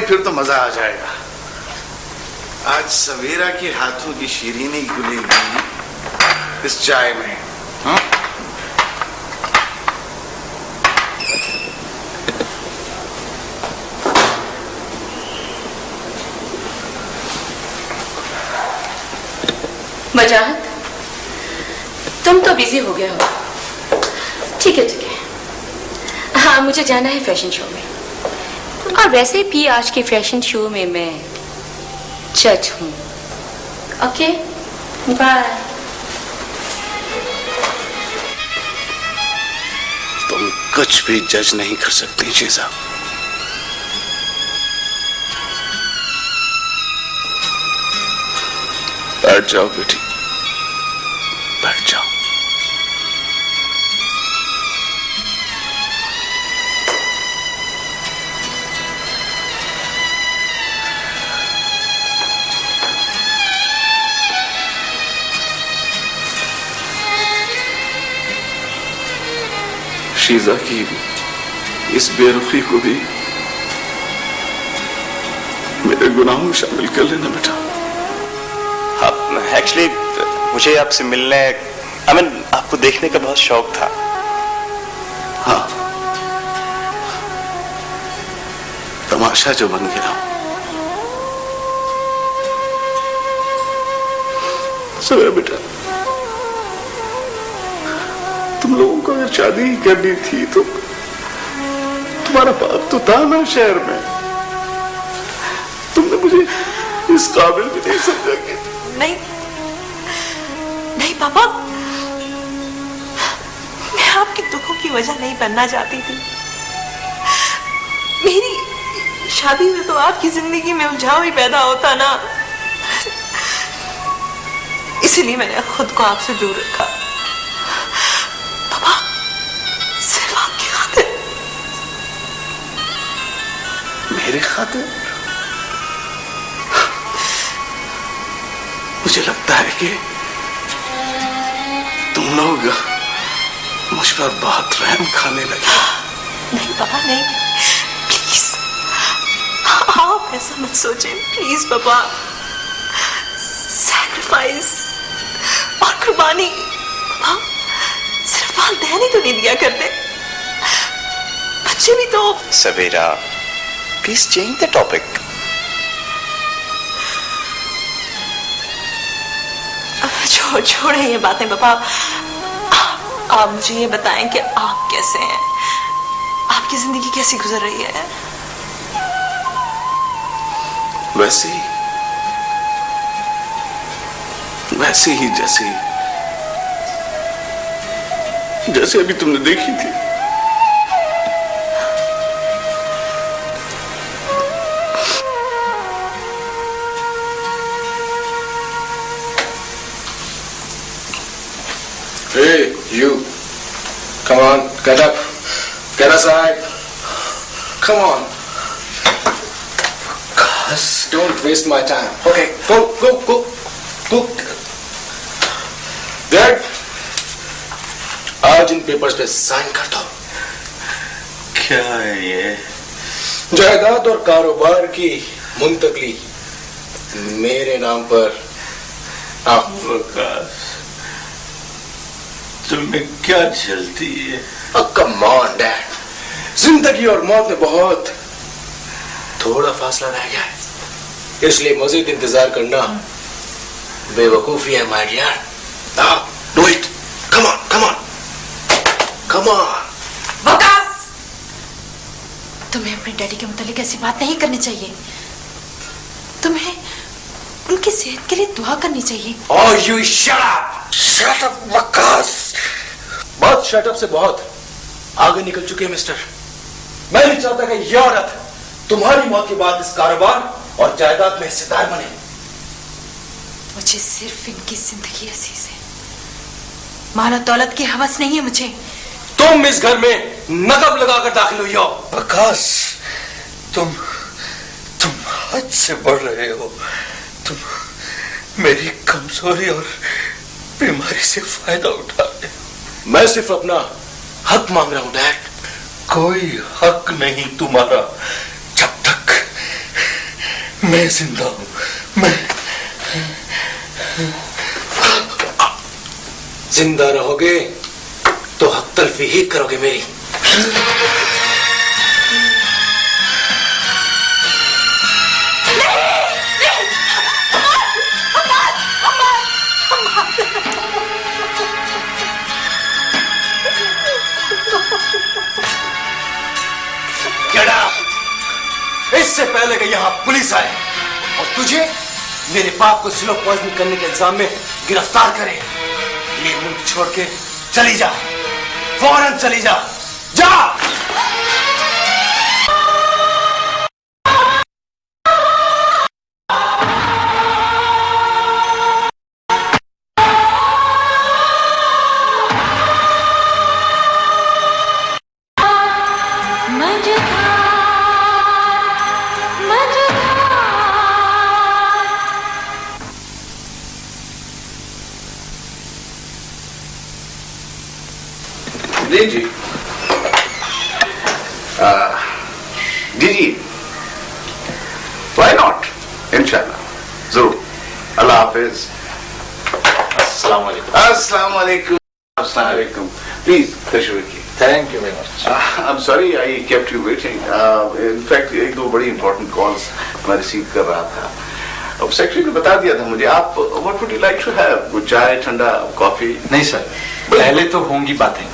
फिर तो मजा आ जाएगा। आज सवेरा के हाथों की शीरीनी घुलेगी इस चाय में। हाँ? मजाहत, तुम तो बिजी हो गए हो। ठीक है ठीक है, हाँ मुझे जाना है फैशन शो में, और वैसे भी आज के फैशन शो में मैं जज हूँ। Okay bye. तुम कुछ भी जज नहीं कर सकती शीजा। बैठ जाओ बेटी, बैठ जाओ। शीजा की इस बेरुखी को भी मेरे गुनाहों में शामिल कर लेना बेटा। एक्चुअली मुझे आपसे मिलने, आपको देखने का बहुत शौक था। हाँ, तमाशा जो बन गया। सुनो बेटा, तुम लोगों को अगर शादी ही करनी थी तो तुम्हारा बाप तो था ना शहर में, तुमने मुझे इस काबिल भी नहीं समझा कि। नहीं नहीं पापा, मैं आपके दुखों की वजह नहीं बनना चाहती थी। मेरी शादी से तो आपकी जिंदगी में उलझाव ही पैदा होता ना, इसीलिए मैंने खुद को आपसे दूर रखा। पापा, सिर्फ आपकी खातिर। मेरे खातिर? मुझे लगता है कि तुम लोग मुझ पर बहुत रहम खाने लगे। नहीं पापा नहीं, प्लीज आप ऐसा मत सोचें, प्लीज पापा। सैक्रिफाइस और कुर्बानी पापा सिर्फ वालिदैन ही तो नहीं दिया करते, बच्चे भी तो। सवेरा, प्लीज चेंज द टॉपिक। छोड़े ये बातें पापा, आप मुझे ये बताएं कि आप कैसे हैं, आपकी जिंदगी कैसी गुजर रही है? वैसे ही जैसे अभी तुमने देखी थी। Hey, you. Come on, get up. Get aside. Come on. Gosh, don't waste my time. Okay, go. Dad, आज इन पेपर्स पे साइन कर दो। क्या है ये? जायदाद और कारोबार की मुंतकली मेरे नाम पर। आप तुम्हें क्या जल्दी है? कम ऑन डैड, जिंदगी और मौत में बहुत थोड़ा फासला रह गया है, इसलिए मजीद इंतजार करना बेवकूफी है my dear. Now do it, come on. Waqas, तुम्हें अपने डैडी के मुतालिक ऐसी बात नहीं करनी चाहिए। तुम्हें उनकी सेहत के लिए दुआ करनी चाहिए। Oh, you shut up, Waqas. बहुत शट अप से बहुत आगे निकल चुके हैं मिस्टर। मैं नहीं चाहता कि यह औरत तुम्हारी मौत के बाद इस कारोबार और जायदाद में हिस्सेदार बने। मुझे सिर्फ इनकी जिंदगी अजीज है, मानो दौलत की हवस नहीं है मुझे। तुम इस घर में नकब लगाकर दाखिल हुई हो। वकास, तुम हद से बढ़ रहे हो। तुम मेरी कमजोरी और बीमारी से फायदा उठा रहे हो। मैं सिर्फ अपना हक मांग रहा हूं डैड। कोई हक नहीं तुम्हारा जब तक मैं जिंदा हूं, मैं जिंदा रहोगे तो हक तलफी ही करोगे मेरी। इससे पहले कि यहाँ पुलिस आए और तुझे मेरे बाप को स्लो पॉइजन करने के इल्जाम में गिरफ्तार करे, ये मुल्क छोड़ के चली जा, फौरन चली जा, जा। जी जी जी वाई नॉट, इंशाल्लाह जरूर। अल्लाह हाफिज। अस्सलाम वालेकुम। अस्सलाम वालेकुम। अस्सलाम वालेकुम। प्लीज तशरीफ रखिए। Thank you very much. I am sorry I kept you waiting. In fact एक दो बड़ी इंपॉर्टेंट कॉल्स मैं रिसीव कर रहा था। अब सेक्रेटरी ने बता दिया था मुझे। आप what would you like to have? कुछ चाय, ठंडा, कॉफी? नहीं सर, पहले तो होंगी बातें,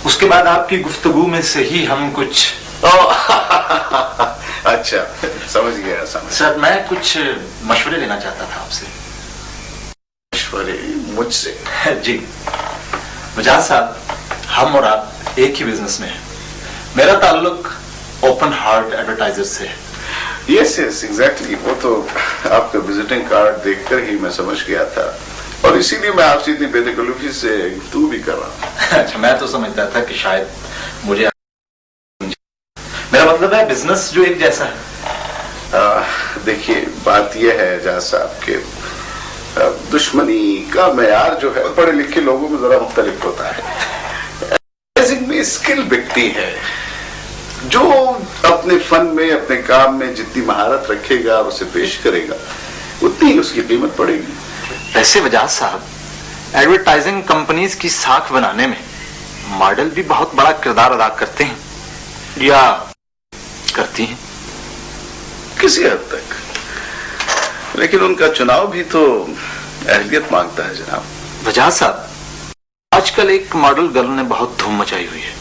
उसके बाद आपकी गुफ्तगू में से ही हम कुछ। अच्छा, समझ गया समझ। सर मैं कुछ मशवरे लेना चाहता था आपसे। मशवरे मुझसे? जी मुजाहिद साहब, हम और आप एक ही बिजनेस में हैं। मेरा ताल्लुक ओपन हार्ट एडवर्टाइजर से है। Yes yes exactly. वो तो आपका विजिटिंग कार्ड देखकर ही मैं समझ गया था और इसीलिए मैं आपसे इतनी बेतकल्लुफी से गुफ्तगू भी कर रहा हूँ। अच्छा, मैं तो समझता था कि शायद मुझे, मेरा मतलब है बिजनेस जो एक जैसा है। देखिए बात यह है एजाज साहब के दुश्मनी का मेयार जो है पढ़े लिखे लोगों में जरा मुख्तलिफ होता है। में स्किल बिकती है। जो अपने फन में, अपने काम में जितनी महारत रखेगा, उसे पेश करेगा, उतनी ही उसकी कीमत पड़ेगी। वैसे वजाज साहब, एडवर्टाइजिंग कंपनीज की साख बनाने में मॉडल भी बहुत बड़ा किरदार अदा करते हैं या करती हैं? किसी हद तक, लेकिन उनका चुनाव भी तो अहलियत मांगता है जनाब। वजाज साहब, आजकल एक मॉडल गर्ल ने बहुत धूम मचाई हुई है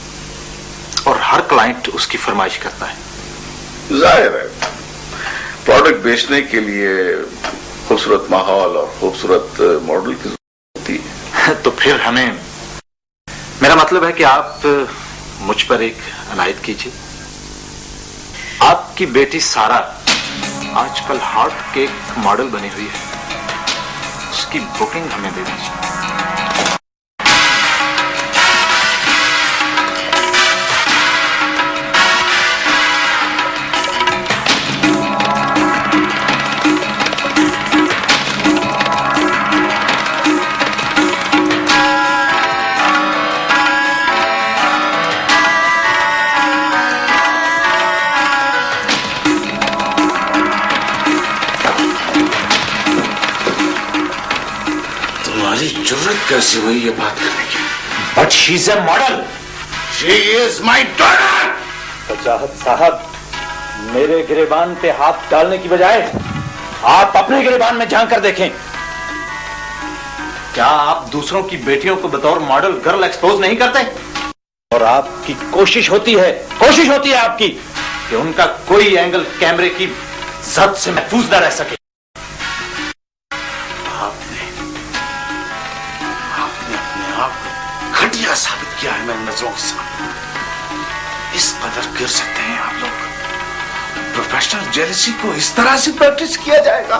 और हर क्लाइंट उसकी फरमाइश करता है। जाहिर है, प्रोडक्ट बेचने के लिए खूबसूरत माहौल और खूबसूरत मॉडल की जरूरत होती है। तो फिर हमें, मेरा मतलब है कि आप मुझ पर एक अनायत कीजिए। आपकी बेटी सारा आजकल हार्ट केक मॉडल बनी हुई है, उसकी बुकिंग हमें दे दीजिए। जुर्रत कैसी हुई ये बात करने की? But she is a model. She is my daughter. वजाहत साहब, मेरे गिरेबान पे हाथ डालने की बजाय आप अपने गिरेबान में झांक कर देखें। क्या आप दूसरों की बेटियों को बतौर मॉडल गर्ल एक्सपोज नहीं करते? और आपकी कोशिश होती है आपकी कि उनका कोई एंगल कैमरे की जब्त से महफूज न रह सके। घटिया साबित किया है मेरी नजरों के सामने। इस कदर गिर सकते हैं आप लोग? प्रोफेशनल जेलसी को इस तरह से प्रैक्टिस किया जाएगा?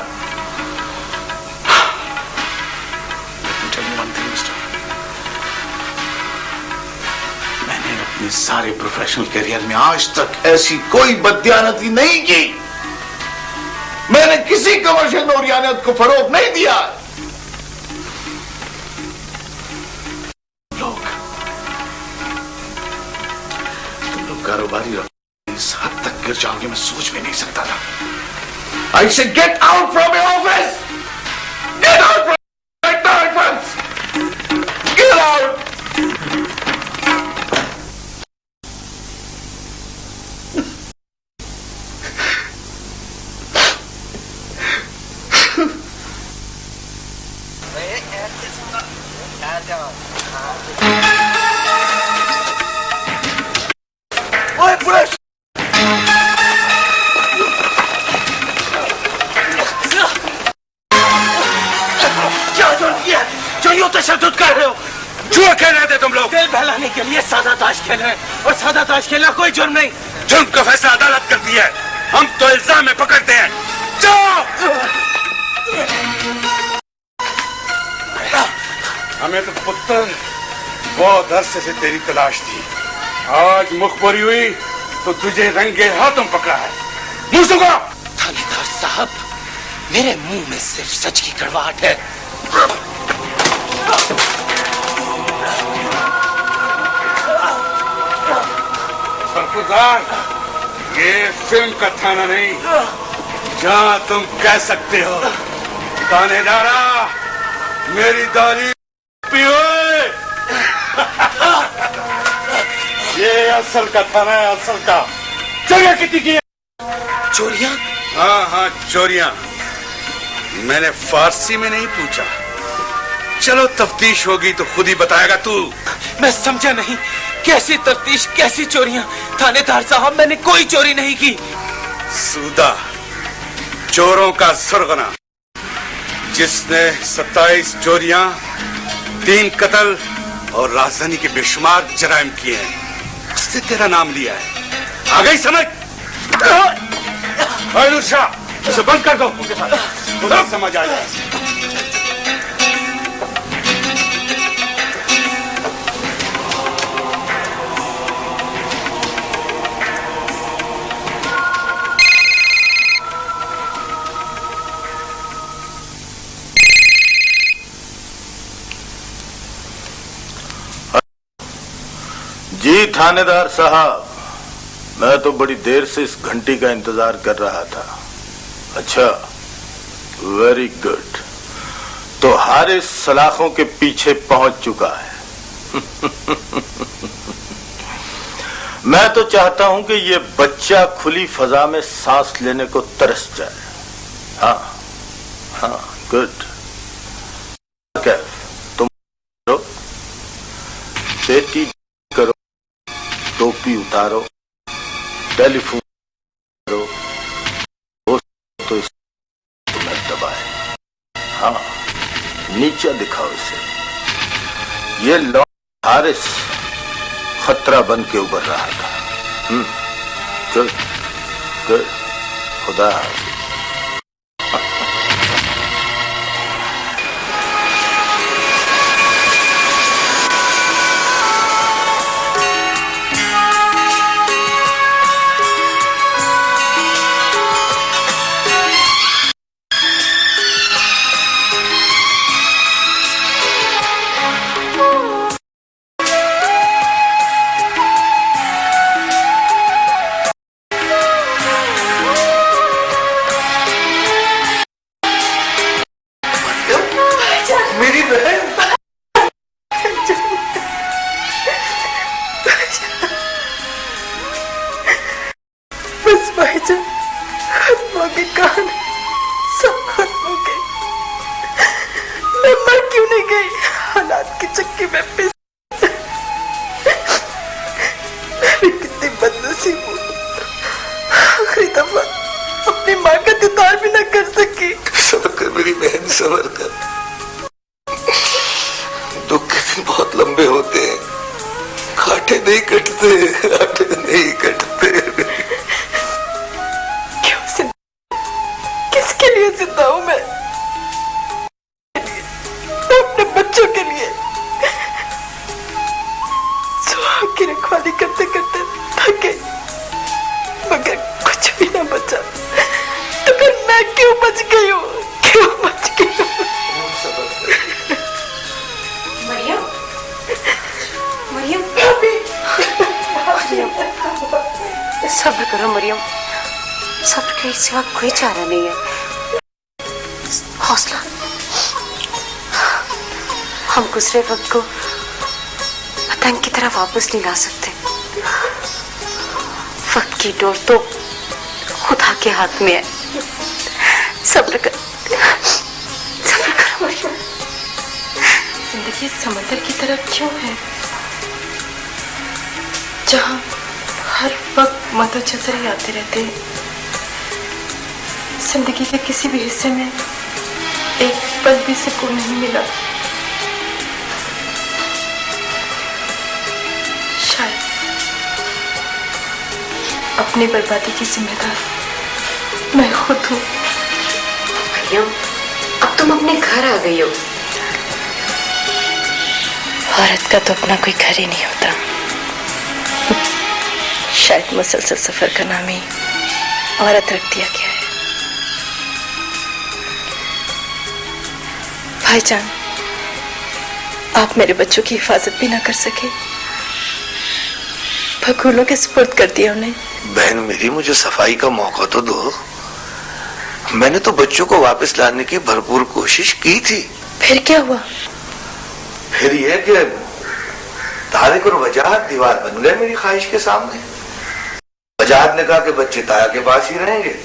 मैंने अपने सारे प्रोफेशनल करियर में आज तक ऐसी कोई बददियानती नहीं की। मैंने किसी कमर्शियल नौरियानियत को फरोग नहीं दिया। कारोबारी इस हद तक गिर जाओगे मैं सोच भी नहीं सकता था। I said get out from your office! Get out from right now at once! Get out! जुआ खेल रहे थे तुम लोग। दिल बहलाने के लिए सादा ताश खेल रहे हैं, और सादा ताश खेलना कोई जुर्म नहीं। जुर्म का फैसला अदालत करती है, हम तो इल्जाम में पकड़ते हैं। जाओ। हमें तो पुत्र बहुत अरसे से तेरी तलाश थी। आज मुखबरी हुई तो तुझे रंगे हाथों पकड़ा है। मुंह सुखा। थानेदार साहब, मेरे मुंह में सिर्फ सच की कड़वाहट है। सरफराज, ये फिल्म का थाना नहीं जहां तुम कह सकते हो थानेदारा मेरी दाली पियो। ये असल का थाना है, असल का। चोरियां कितनी की है? चोरियां? हाँ, चोरियां। मैंने फारसी में नहीं पूछा। चलो तफ्तीश होगी तो खुद ही बताएगा तू। मैं समझा नहीं, कैसी तफ्तीश, कैसी चोरियां? थानेदार साहब, मैंने कोई चोरी नहीं की। सूदा, चोरों का सुरगना, जिसने 27 चोरियां, 3 कत्ल और राजधानी के बेशुमार जराइम किए हैं, उसने तेरा नाम लिया है। आ गई समझ? शाह, इसे बंद कर दो। तुम्हें समझ आ जाए। जी थानेदार साहब, मैं तो बड़ी देर से इस घंटी का इंतजार कर रहा था। अच्छा, वेरी गुड। तो हारिस सलाखों के पीछे पहुंच चुका है। मैं तो चाहता हूं कि ये बच्चा खुली फजा में सांस लेने को तरस जाए। हाँ, गुड। तुम करो, बेटी करो, टोपी उतारो, टेलीफोन करो, तो इस तुम्हें दबाए। हाँ, नीचे दिखाओ इसे। ये लॉ हारिस खतरा बन के उभर रहा था। गुड गुड, खुदा हाफिज। सब्र के सिवा कोई चारा नहीं है। हौसला, हम गुजरे वक्त को पतंग की तरह वापस नहीं ला सकते। वक्त की डोर तो खुदा के हाथ में है। सब्र कर, सब्र करो। जिंदगी समंदर की तरफ क्यों है, जहां हर वक्त मदो चचरे आते रहते हैं। जिंदगी के किसी भी हिस्से में एक पल भी सुकून नहीं मिला। शायद अपनी बर्बादी की जिम्मेदार मैं खुद हूँ। मरियम, अब तुम अपने घर आ गई हो। औरत का तो अपना कोई घर ही नहीं होता। शायद मुसलसल सफर का नाम ही औरत रख दिया गया है। भाईजान, आप मेरे बच्चों की हिफाजत भी ना कर सके, भगोलों के सुपुर्द कर दिया उन्हें। बहन मेरी, मुझे सफाई का मौका तो दो। मैंने तो बच्चों को वापस लाने की भरपूर कोशिश की थी। फिर क्या हुआ? फिर यह कि तारिक और वजाहत दीवार बन गए मेरी ख्वाहिश के सामने। वजाहत ने कहा कि बच्चे ताया के पास ही रहेंगे,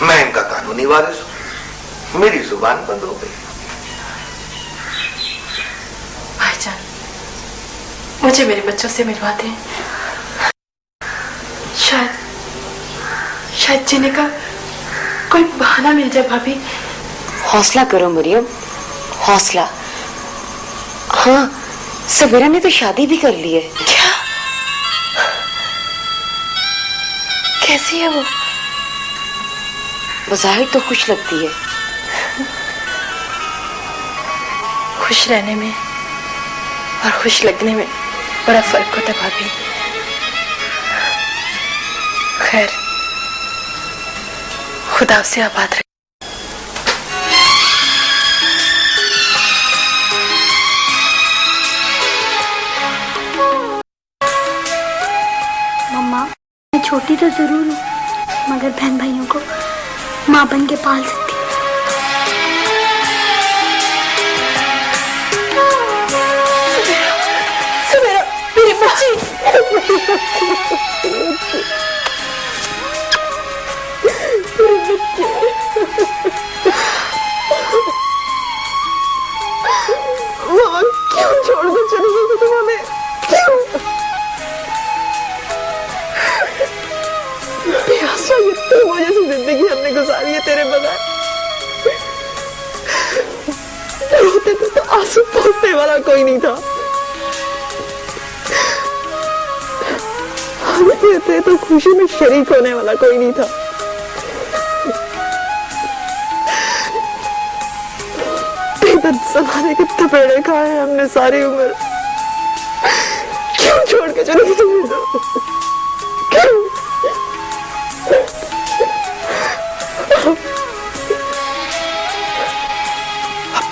मैं इनका कानूनी वारिस हूं। मेरी जुबान बंद हो गई। भाईजान, मुझे मेरे बच्चों से मिलवा दें। शायद जीने का कोई बहाना मिल जाए। भाभी, हौसला करो मरियम, हौसला। हाँ, सबीरा ने तो शादी भी कर ली है। क्या? कैसी है वो? बज़ाहिर तो खुश लगती है। खुश रहने में और खुश लगने में बड़ा फर्क होता है भाभी। खैर, खुदा से आबाद रहे। मम्मा, मैं छोटी तो जरूर हूँ, मगर बहन भाइयों को माँ बन के पाल सकती हूँ। सबीरा, मेरी बच्ची। माँ क्यों छोड़ कर चली गई तुम हमें? क्यों? इतनी वजह से जिंदगी हमने गुजारी है तेरे बगैर। रोते तो आंसू पोंछने वाला कोई नहीं था, हंसते तो खुशी में शरीक होने वाला कोई नहीं था। बेदर्द समाने के थपेड़े खाए हमने सारी उम्र। क्यों छोड़ के चली गई? क्यों? अब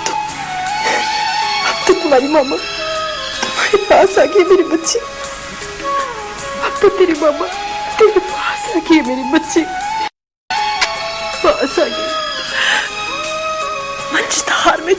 तो तुम्हारी मामा तुम्हारे पास आ गई मेरी बच्ची। अब तो तेरी मामा तेरे पास आ गई मेरी बच्ची, पास आ गई। मंचधार में